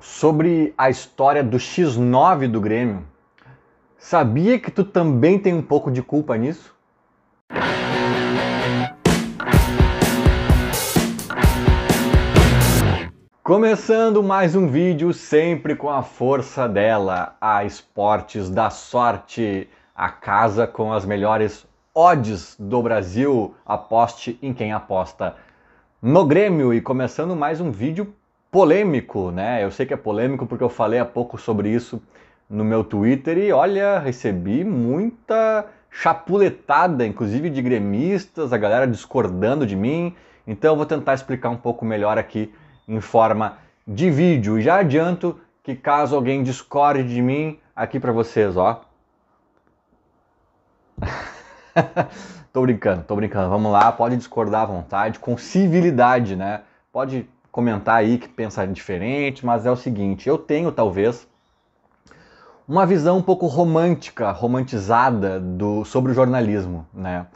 sobre a história do X9 do Grêmio. Sabia que tu também tem um pouco de culpa nisso? Começando mais um vídeo, sempre com a força dela, a Esportes da Sorte, a casa com as melhores odds do Brasil. Aposte em quem aposta no Grêmio. E começando mais um vídeo polêmico, né? Eu sei que é polêmico porque eu falei há pouco sobre isso no meu Twitter e olha, recebi muita chapuletada, inclusive de gremistas, a galera discordando de mim. Então eu vou tentar explicar um pouco melhor aqui em forma de vídeo. E já adianto que caso alguém discorde de mim, aqui para vocês, ó. Tô brincando. Vamos lá, pode discordar à vontade, com civilidade, né? Pode comentar aí que pensa diferente, mas é o seguinte, eu tenho talvez uma visão um pouco romântica, romantizada sobre o jornalismo, né?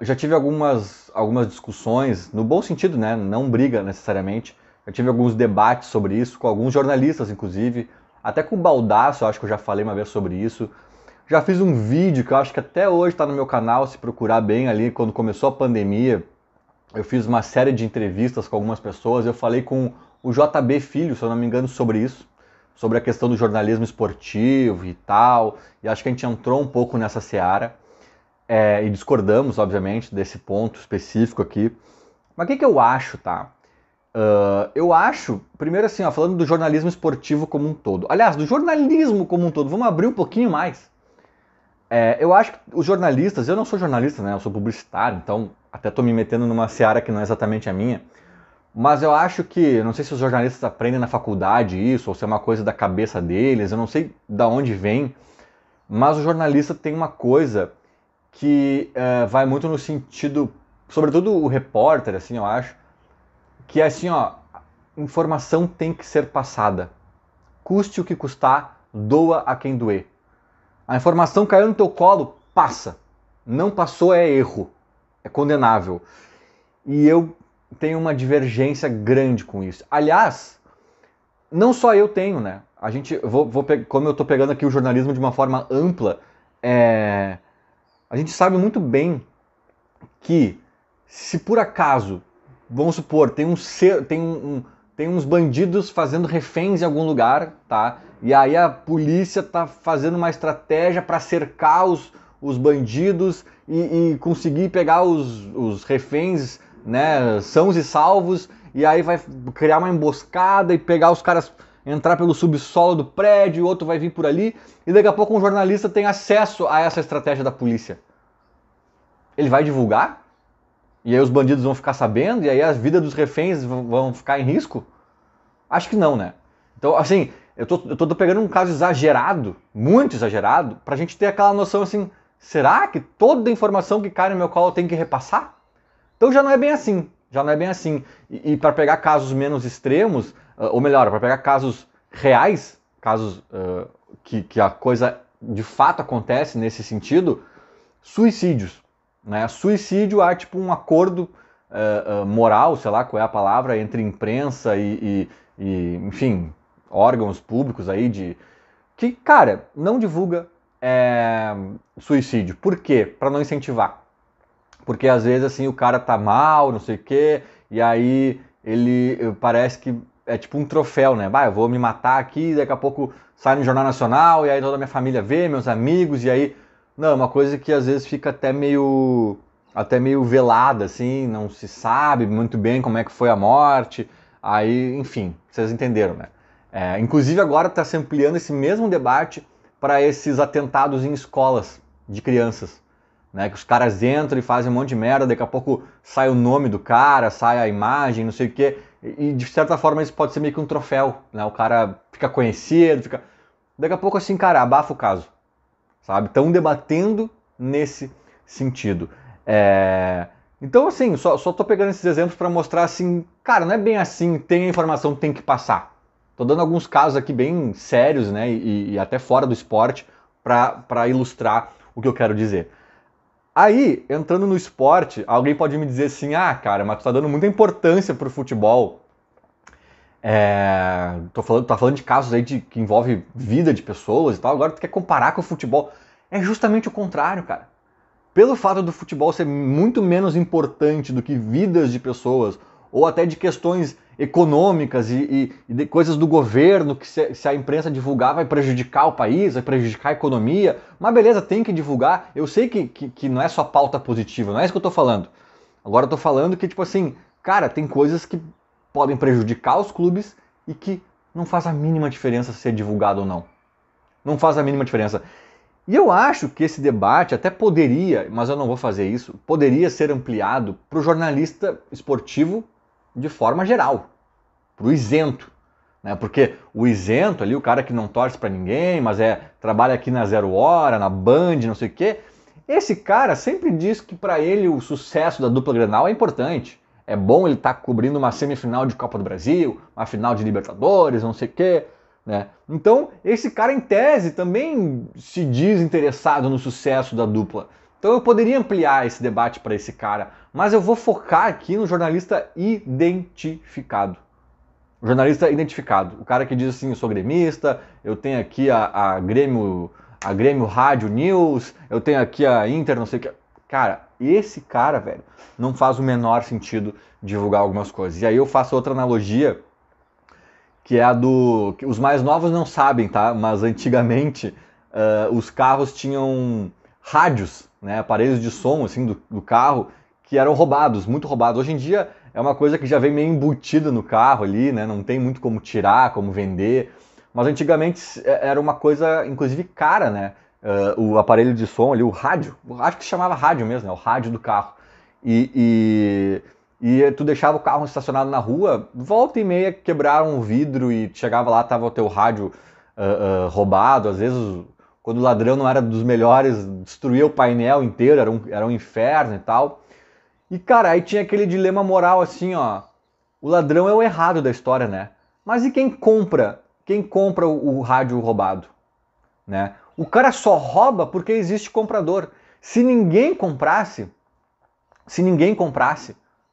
Já tive algumas discussões, no bom sentido, né? Não briga necessariamente. Já tive alguns debates sobre isso, com alguns jornalistas, inclusive. Até com o Baldasso, eu acho que eu já falei uma vez sobre isso. Já fiz um vídeo que eu acho que até hoje está no meu canal, se procurar bem ali, quando começou a pandemia. Eu fiz uma série de entrevistas com algumas pessoas. Eu falei com o JB Filho, se eu não me engano, sobre isso. Sobre a questão do jornalismo esportivo e tal. E acho que a gente entrou um pouco nessa seara. E discordamos, obviamente, desse ponto específico aqui. Mas o que eu acho, tá? Eu acho, primeiro assim, ó, falando do jornalismo esportivo como um todo. Aliás, do jornalismo como um todo, vamos abrir um pouquinho mais. Eu acho que os jornalistas, eu não sou jornalista, né? Eu sou publicitário, então até tô me metendo numa seara que não é exatamente a minha. Mas eu acho que, não sei se os jornalistas aprendem na faculdade isso, ou se é uma coisa da cabeça deles, eu não sei da onde vem, mas o jornalista tem uma coisa que vai muito no sentido, sobretudo o repórter, assim, eu acho, que é assim, ó, informação tem que ser passada. Custe o que custar, doa a quem doer. A informação caiu no teu colo, passa. Não passou é erro, é condenável. E eu tenho uma divergência grande com isso. Aliás, não só eu tenho, né? A gente, como eu estou pegando aqui o jornalismo de uma forma ampla, a gente sabe muito bem que se por acaso, vamos supor, tem uns bandidos fazendo reféns em algum lugar, tá? E aí a polícia tá fazendo uma estratégia para cercar os bandidos e conseguir pegar os reféns, né, sãos e salvos, e aí vai criar uma emboscada e pegar os caras, entrar pelo subsolo do prédio, o outro vai vir por ali, e daqui a pouco um jornalista tem acesso a essa estratégia da polícia. Ele vai divulgar? E aí os bandidos vão ficar sabendo? E aí a vida dos reféns vão ficar em risco? Acho que não, né? Então, assim, eu tô pegando um caso exagerado, muito exagerado, pra gente ter aquela noção assim, será que toda a informação que cai no meu colo eu tenho que repassar? Então já não é bem assim, E para pegar casos menos extremos, ou melhor, para pegar casos reais, casos que a coisa de fato acontece nesse sentido, suicídios. Né? Suicídio há tipo um acordo moral, sei lá qual é a palavra, entre imprensa e enfim, órgãos públicos aí que, cara, não divulga suicídio. Por quê? Para não incentivar. Porque às vezes assim o cara tá mal, não sei o quê, e aí ele parece que é tipo um troféu, né? Bah, eu vou me matar aqui, daqui a pouco sai no Jornal Nacional, e aí toda a minha família vê, meus amigos, e aí... Não, é uma coisa que às vezes fica até meio velada, assim, não se sabe muito bem como é que foi a morte, aí, enfim, vocês entenderam, né? Inclusive agora está se ampliando esse mesmo debate para esses atentados em escolas de crianças. Né, que os caras entram e fazem um monte de merda, daqui a pouco sai o nome do cara, sai a imagem, não sei o quê, e de certa forma isso pode ser meio que um troféu, né? O cara fica conhecido, daqui a pouco assim, cara, abafa o caso, sabe? Estão debatendo nesse sentido. Então assim, só tô pegando esses exemplos para mostrar assim, cara, não é bem assim, tem a informação, tem que passar. Tô dando alguns casos aqui bem sérios, né, e até fora do esporte, para ilustrar o que eu quero dizer. Aí, entrando no esporte, alguém pode me dizer assim, ah, cara, mas tu tá dando muita importância pro futebol. Tá falando de casos aí que envolve vida de pessoas e tal, agora tu quer comparar com o futebol. É justamente o contrário, cara. Pelo fato do futebol ser muito menos importante do que vidas de pessoas, ou até de questões econômicas e de coisas do governo, que se a imprensa divulgar vai prejudicar o país, vai prejudicar a economia, mas beleza, tem que divulgar. Eu sei que não é só pauta positiva, não é isso que eu tô falando. Agora eu tô falando que, tipo assim, cara, tem coisas que podem prejudicar os clubes e que não faz a mínima diferença ser divulgado ou não. Não faz a mínima diferença. E eu acho que esse debate até poderia, mas eu não vou fazer isso, poderia ser ampliado para o jornalista esportivo de forma geral, para o isento. Né? Porque o isento ali, o cara que não torce para ninguém, mas trabalha aqui na Zero Hora, na Band, não sei o quê, esse cara sempre diz que para ele o sucesso da dupla Grenal é importante. É bom ele estar cobrindo uma semifinal de Copa do Brasil, uma final de Libertadores, não sei o quê. Né? Então, esse cara, em tese, também se diz interessado no sucesso da dupla. Então, eu poderia ampliar esse debate para esse cara, mas eu vou focar aqui no jornalista identificado. O jornalista identificado. O cara que diz assim, eu sou gremista, eu tenho aqui a Grêmio Rádio News, eu tenho aqui a Inter, não sei o que. Cara, esse cara, velho, não faz o menor sentido divulgar algumas coisas. E aí eu faço outra analogia, que é a do... Os mais novos não sabem, tá? Mas antigamente os carros tinham rádios, né? Aparelhos de som assim, do carro, que eram roubados, muito roubados. Hoje em dia é uma coisa que já vem meio embutida no carro ali, né? Não tem muito como tirar, como vender. Mas antigamente era uma coisa, inclusive, cara, né? O aparelho de som ali, o rádio, acho que se chamava rádio mesmo, né? O rádio do carro. E tu deixava o carro estacionado na rua, volta e meia quebraram o vidro e chegava lá, tava o teu rádio roubado. Às vezes, quando o ladrão não era dos melhores, destruía o painel inteiro, era um inferno e tal. E, cara, aí tinha aquele dilema moral assim, ó. O ladrão é o errado da história, né? Mas e quem compra? Quem compra o rádio roubado? Né? O cara só rouba porque existe comprador. Se ninguém comprasse,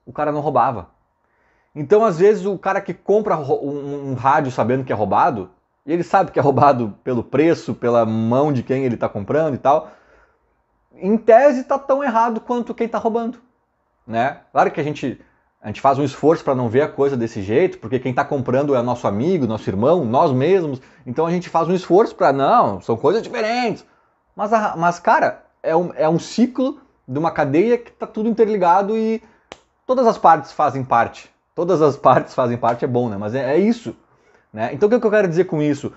o cara não roubava. Então, às vezes, o cara que compra um rádio sabendo que é roubado, e ele sabe que é roubado pelo preço, pela mão de quem ele está comprando e tal, em tese está tão errado quanto quem está roubando. Né? Claro que a gente faz um esforço para não ver a coisa desse jeito, porque quem está comprando é nosso amigo, nosso irmão, nós mesmos, então a gente faz um esforço para, não, são coisas diferentes. Mas cara, é um ciclo de uma cadeia que está tudo interligado e todas as partes fazem parte. Todas as partes fazem parte, é bom, né? Mas é isso. Né? Então o que eu quero dizer com isso?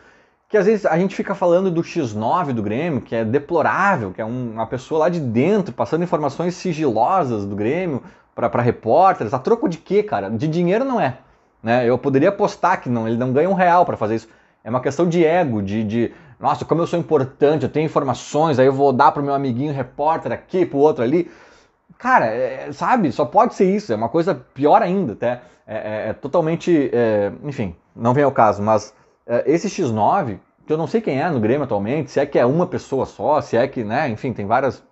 Que às vezes a gente fica falando do X9 do Grêmio, que é deplorável, que é uma pessoa lá de dentro, passando informações sigilosas do Grêmio para repórteres. A troco de quê, cara? De dinheiro não é. Né? Eu poderia apostar que não, ele não ganha R$1 para fazer isso. É uma questão de ego, nossa, como eu sou importante, eu tenho informações, aí eu vou dar pro meu amiguinho repórter aqui, pro outro ali. Cara, sabe, só pode ser isso, é uma coisa pior ainda, até. Totalmente, enfim, não vem ao caso, mas esse X9, que eu não sei quem é no Grêmio atualmente, se é que é uma pessoa só, se é que, né, enfim, tem várias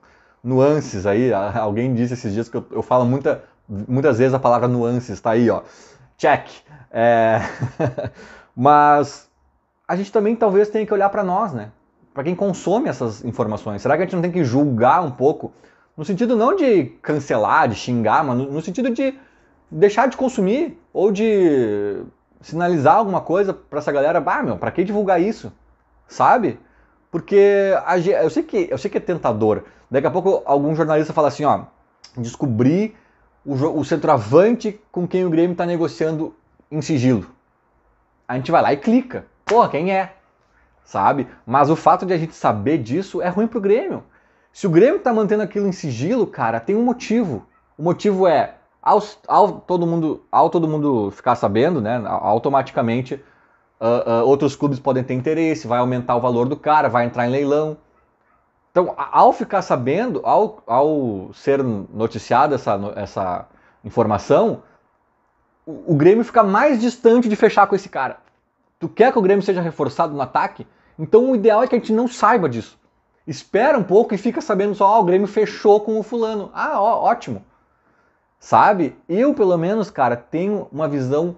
nuances aí. Alguém disse esses dias que eu falo muitas vezes a palavra nuances, tá aí, ó, check. Mas a gente também talvez tenha que olhar para nós, né, para quem consome essas informações. Será que a gente não tem que julgar um pouco, no sentido não de cancelar, de xingar, mas no sentido de deixar de consumir ou de sinalizar alguma coisa para essa galera? Pra que divulgar isso? Sabe? Porque eu sei que é tentador. Daqui a pouco algum jornalista fala assim, ó, descobri o centroavante com quem o Grêmio está negociando em sigilo. A gente vai lá e clica. Porra, quem é? Sabe? Mas o fato de a gente saber disso é ruim pro Grêmio. Se o Grêmio tá mantendo aquilo em sigilo, cara, tem um motivo. O motivo é, ao todo mundo ficar sabendo, né, automaticamente outros clubes podem ter interesse, vai aumentar o valor do cara, vai entrar em leilão. Então, ao ficar sabendo, ao ser noticiada essa informação, o Grêmio fica mais distante de fechar com esse cara. Tu quer que o Grêmio seja reforçado no ataque? Então o ideal é que a gente não saiba disso. Espera um pouco e fica sabendo só, o Grêmio fechou com o fulano. Ótimo. Sabe? Eu, pelo menos, cara, tenho uma visão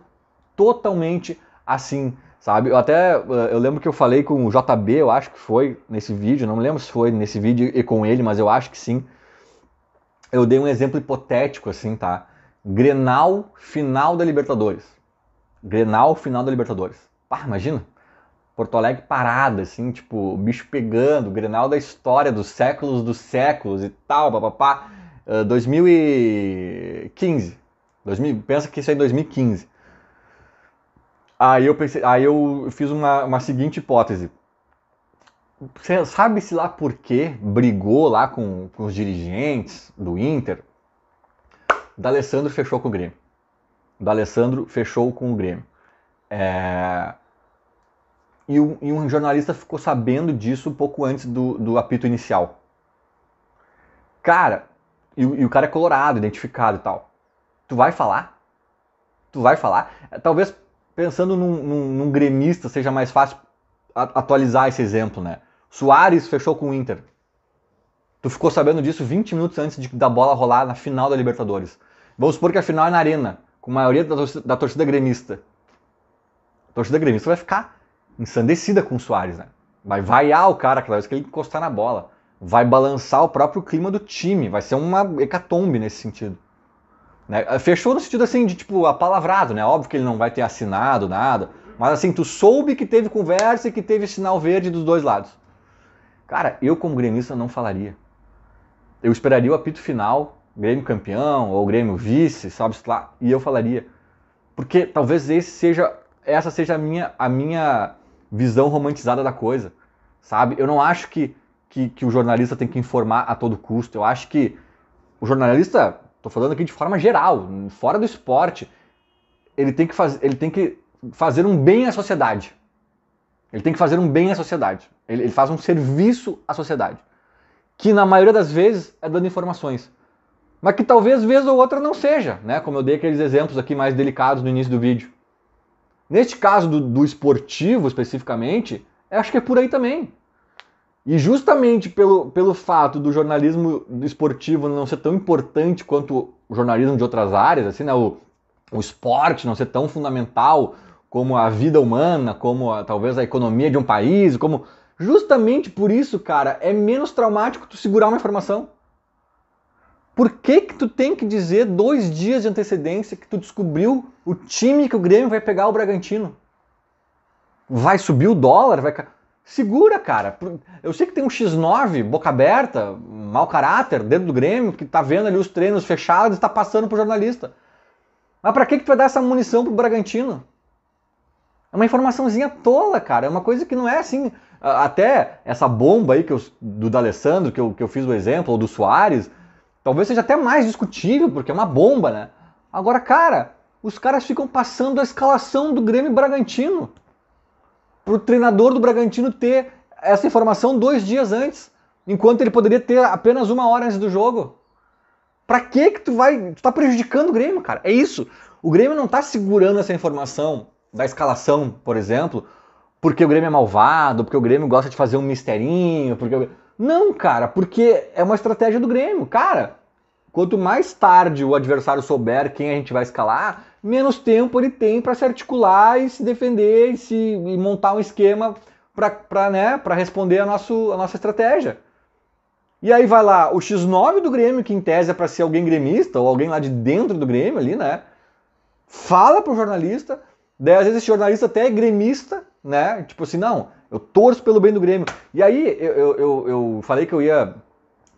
totalmente assim, sabe? Eu lembro que eu falei com o JB, eu acho que foi nesse vídeo, não me lembro se foi nesse vídeo e com ele, mas eu acho que sim. Eu dei um exemplo hipotético, assim, tá? Grenal final da Libertadores. Grenal final da Libertadores. Pá, imagina. Porto Alegre parada, assim, tipo, bicho pegando, Grenal da história dos séculos e tal, papapá. 2015. Pensa que isso é em 2015. Aí eu fiz uma seguinte hipótese. Você sabe-se lá por que brigou lá com os dirigentes do Inter? D'Alessandro fechou com o Grêmio. D'Alessandro fechou com o Grêmio. E um jornalista ficou sabendo disso um pouco antes do apito inicial. Cara, e o cara é colorado, identificado e tal. Tu vai falar? Tu vai falar? Talvez pensando num gremista seja mais fácil atualizar esse exemplo, né? Suárez fechou com o Inter. Tu ficou sabendo disso 20 minutos antes da bola rolar na final da Libertadores. Vamos supor que a final é na Arena, com a maioria da torcida gremista. A torcida gremista vai ficar ensandecida com o Suárez, né? Vai vaiar o cara cada vez que ele encostar na bola. Vai balançar o próprio clima do time. Vai ser uma hecatombe nesse sentido. Né? Fechou no sentido assim de tipo apalavrado, né? Óbvio que ele não vai ter assinado nada. Mas assim, tu soube que teve conversa e que teve sinal verde dos dois lados. Cara, eu como gremista não falaria. Eu esperaria o apito final, Grêmio campeão ou Grêmio vice, sabe-se lá, e eu falaria. Porque talvez essa seja a minha visão romantizada da coisa, sabe? Eu não acho que o jornalista tem que informar a todo custo. Eu acho que o jornalista, tô falando aqui de forma geral, fora do esporte, ele tem que fazer um bem à sociedade. Ele tem que fazer um bem à sociedade. Ele faz um serviço à sociedade. Que na maioria das vezes é dando informações. Mas que talvez vez ou outra não seja, né? Como eu dei aqueles exemplos aqui mais delicados no início do vídeo. Neste caso do esportivo especificamente, eu acho que é por aí também. E justamente pelo fato do jornalismo esportivo não ser tão importante quanto o jornalismo de outras áreas, assim, né? O esporte não ser tão fundamental como a vida humana, como talvez a economia de um país, como... Justamente por isso, cara, é menos traumático tu segurar uma informação. Por que tu tem que dizer 2 dias de antecedência que tu descobriu o time que o Grêmio vai pegar o Bragantino? Vai subir o dólar? Segura, cara. Eu sei que tem um X9, boca aberta, mau caráter, dentro do Grêmio, que tá vendo ali os treinos fechados e tá passando pro jornalista. Mas pra que tu vai dar essa munição pro Bragantino? É uma informaçãozinha tola, cara. É uma coisa que não é assim... Até essa bomba aí do D'Alessandro, que eu fiz o exemplo, ou do Suárez, talvez seja até mais discutível, porque é uma bomba, né? Agora, cara, os caras ficam passando a escalação do Grêmio Bragantino. Pro treinador do Bragantino ter essa informação 2 dias antes, enquanto ele poderia ter apenas 1 hora antes do jogo. Pra que tu tá prejudicando o Grêmio, cara? É isso. O Grêmio não tá segurando essa informação da escalação, por exemplo, porque o Grêmio é malvado, porque o Grêmio gosta de fazer um misterinho, Não, cara, porque é uma estratégia do Grêmio. Cara, quanto mais tarde o adversário souber quem a gente vai escalar, menos tempo ele tem para se articular e se defender e montar um esquema para responder a nossa estratégia. E aí vai lá o X9 do Grêmio, que em tese é para ser alguém gremista, ou alguém lá de dentro do Grêmio ali, né? Fala pro jornalista, daí às vezes esse jornalista até é gremista, né? Tipo assim, não, eu torço pelo bem do Grêmio. E aí eu falei que eu ia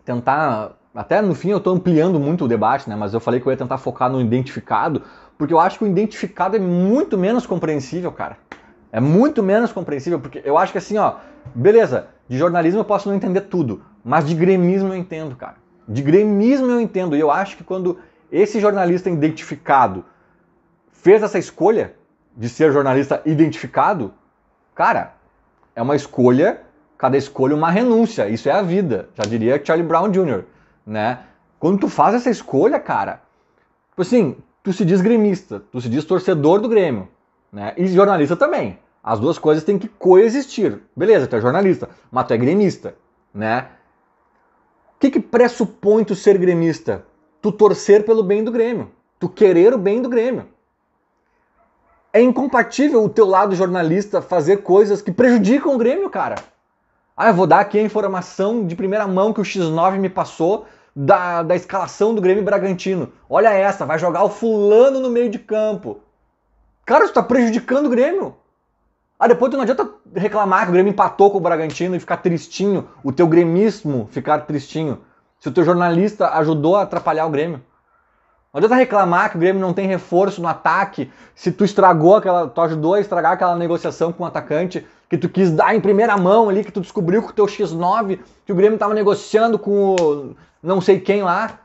tentar, até no fim eu tô ampliando muito o debate, né? Mas eu falei que eu ia tentar focar no identificado, porque eu acho que o identificado é muito menos compreensível, cara. É muito menos compreensível, porque eu acho que assim, ó, beleza, de jornalismo eu posso não entender tudo, mas de gremismo eu entendo, cara. De gremismo eu entendo, e eu acho que quando esse jornalista identificado fez essa escolha de ser jornalista identificado, cara, é uma escolha, cada escolha uma renúncia, isso é a vida, já diria Charlie Brown Jr., né? Quando tu faz essa escolha, cara, tipo assim, tu se diz gremista, tu se diz torcedor do Grêmio, né? E jornalista também. As duas coisas têm que coexistir. Beleza, tu é jornalista, mas tu é gremista, né? O que pressupõe tu ser gremista? Tu torcer pelo bem do Grêmio, tu querer o bem do Grêmio. É incompatível o teu lado jornalista fazer coisas que prejudicam o Grêmio, cara. Ah, eu vou dar aqui a informação de primeira mão que o X9 me passou da escalação do Grêmio Bragantino. Olha essa, vai jogar o fulano no meio de campo. Cara, tu tá prejudicando o Grêmio. Ah, depois tu não adianta reclamar que o Grêmio empatou com o Bragantino e ficar tristinho, o teu gremismo ficar tristinho, se o teu jornalista ajudou a atrapalhar o Grêmio. Não adianta reclamar que o Grêmio não tem reforço no ataque, se tu tu ajudou a estragar aquela negociação com o atacante que tu quis dar em primeira mão ali, que tu descobriu com o teu X9 que o Grêmio tava negociando com o não sei quem lá.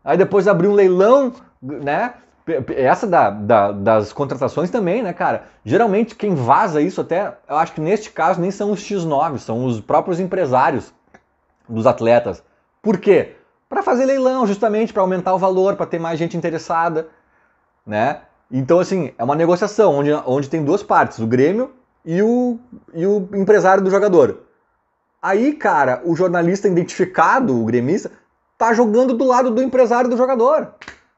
Aí depois abriu um leilão, né? Essa das contratações também, né, cara? Geralmente quem vaza isso até, eu acho que neste caso nem são os X9, são os próprios empresários dos atletas. Por quê? Para fazer leilão, justamente, para aumentar o valor, para ter mais gente interessada, né? Então, assim, é uma negociação onde tem duas partes, o Grêmio e o empresário do jogador. Aí, cara, o jornalista identificado, o gremista, tá jogando do lado do empresário do jogador.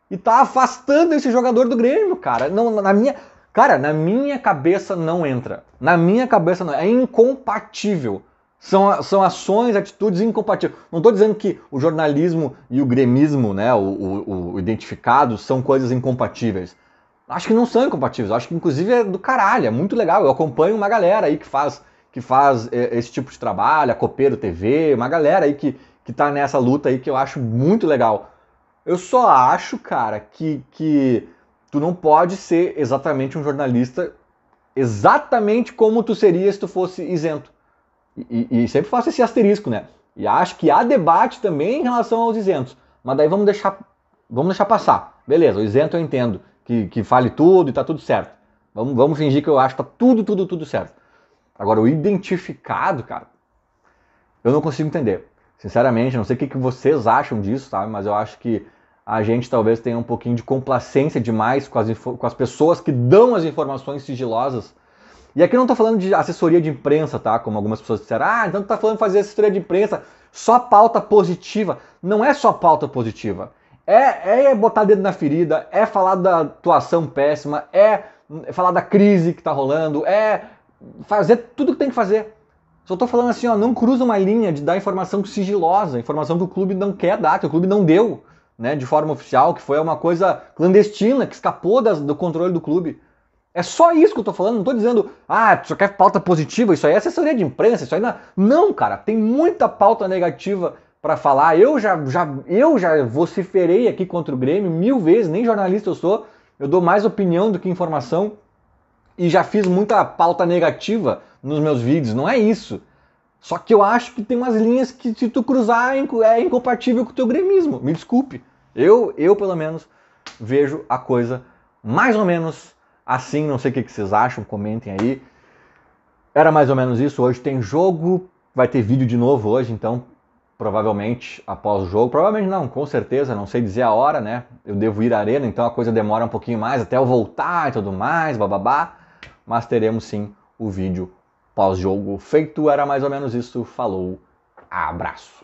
E tá afastando esse jogador do Grêmio, cara. Não, na minha cabeça não entra. Na minha cabeça não. É incompatível. São ações, atitudes incompatíveis. Não estou dizendo que o jornalismo e o gremismo, né, o identificado, são coisas incompatíveis. Acho que não são incompatíveis. Acho que, inclusive, é do caralho. É muito legal. Eu acompanho uma galera aí que faz esse tipo de trabalho, a Copeiro TV, uma galera aí que tá nessa luta aí que eu acho muito legal. Eu só acho, cara, que tu não pode ser exatamente um jornalista exatamente como tu seria se tu fosse isento. E sempre faço esse asterisco, né? E acho que há debate também em relação aos isentos. Mas daí vamos deixar passar. Beleza, o isento eu entendo. Que fale tudo e tá tudo certo. Vamos fingir que eu acho que tá tudo certo. Agora, o identificado, cara, eu não consigo entender. Sinceramente, não sei o que vocês acham disso, sabe? Mas eu acho que a gente talvez tenha um pouquinho de complacência demais com as pessoas que dão as informações sigilosas. E aqui eu não tô falando de assessoria de imprensa, tá? Como algumas pessoas disseram, então tu tá falando de fazer assessoria de imprensa, só pauta positiva. Não é só pauta positiva. É botar dedo na ferida, é falar da atuação péssima, é falar da crise que tá rolando, é fazer tudo que tem que fazer. Só tô falando assim, ó, não cruza uma linha de dar informação sigilosa, informação que o clube não quer dar, que o clube não deu, né, de forma oficial, que foi uma coisa clandestina, que escapou do controle do clube. É só isso que eu tô falando, não tô dizendo, tu só quer pauta positiva, isso aí é assessoria de imprensa, isso aí não... Não, cara, tem muita pauta negativa para falar. Eu já vociferei aqui contra o Grêmio 1000 vezes, nem jornalista eu sou, eu dou mais opinião do que informação e já fiz muita pauta negativa nos meus vídeos, não é isso. Só que eu acho que tem umas linhas que se tu cruzar é incompatível com o teu gremismo, me desculpe. Eu pelo menos vejo a coisa mais ou menos assim, não sei o que vocês acham, comentem aí. Era mais ou menos isso, hoje tem jogo, vai ter vídeo de novo hoje, então provavelmente após o jogo, provavelmente não, com certeza, não sei dizer a hora, né? Eu devo ir à arena, então a coisa demora um pouquinho mais até eu voltar e tudo mais, bababá, mas teremos sim o vídeo pós-jogo feito. Era mais ou menos isso, falou, abraço.